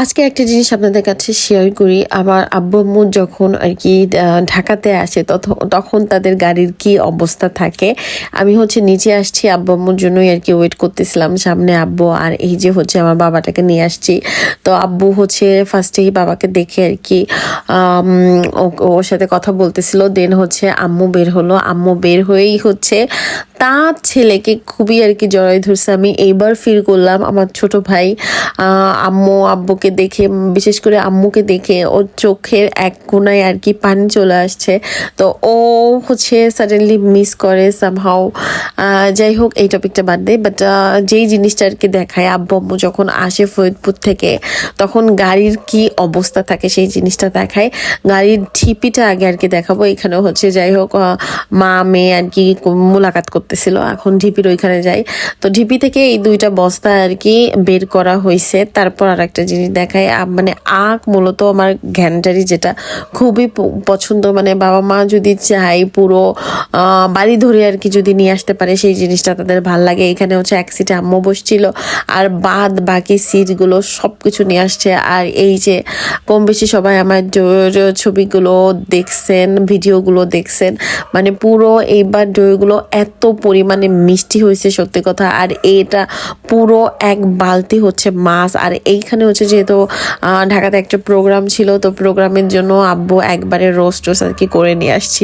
আজকে একটা জিনিস আপনাদের কাছে শেয়ার করি। আমার আব্বু-আম্মু যখন আরকি ঢাকাতে আসে তখন তাদের গাড়ির কি অবস্থা থাকে। আমি নিচে আসছি আব্বু-আম্মুর জন্যই আরকি ওয়েট করতেছিলাম। সামনে আব্বু আর এই যে আমার বাবাটাকে নিয়ে আসছি। তো আব্বু ফার্স্টেই বাবাকে দেখে আরকি ওর সাথে কথা বলতেছিল। দেন আম্মু বের হলো। আম্মু বের হয়েই তার ছেলেকে খুবই আরকি জড়ায় ধরছে। আমি এইবার ফিল করলাম আমার ছোট ভাই আব্বুকে দেখে, বিশেষ করে আম্মুকে দেখে ওর চোখের এক কোণায় আর কি পানি চলে আসছে। তো ও সাডেনলি মিস করে সামহাও। যাই হোক, এই টপিকটা বাদ দেয়। বাট যেই জিনিসটা আর কি দেখায়, আব্বু আম্মু যখন আসে ফরিদপুর থেকে তখন গাড়ির কি অবস্থা থাকে সেই জিনিসটা দেখায়। গাড়ির ঢিপিটা আগে আর কি দেখাবো। এখানে যাই হোক, মা মেয়ে আর কি মোলাকাত করতেছিল। এখন ঢিপির ওইখানে যাই। তো ঢিপি থেকে এই দুইটা বস্তা আর কি বের করা হয়েছে। তারপর আর একটা জিনিস দেখায়, মানে মূলত আমার ঘ্যানটারি যেটা খুবই পছন্দ, মানে বাবা মা যদি চাই পুরো বাড়ি ধরে আর কি যদি নিয়ে আসতে পারে সেই জিনিসটা তাদের ভাল লাগে। এখানে এক সিটে আম্মু বসছিল, আর বাকি সিটগুলো সবকিছু নিয়ে আসছে। আর এই যে কম বেশি সবাই আমার ছবিগুলো দেখছেন, ভিডিওগুলো দেখছেন, মানে পুরো এইবার দইগুলো এত পরিমাণে মিষ্টি হয়েছে সত্যি কথা। আর এটা পুরো এক বালতি মাছ। আর এইখানে যেহেতু ঢাকাতে একটা প্রোগ্রাম ছিল, তো প্রোগ্রামের জন্য আব্বু একবারে রোস্ট আর কি করে নিয়ে আসছি।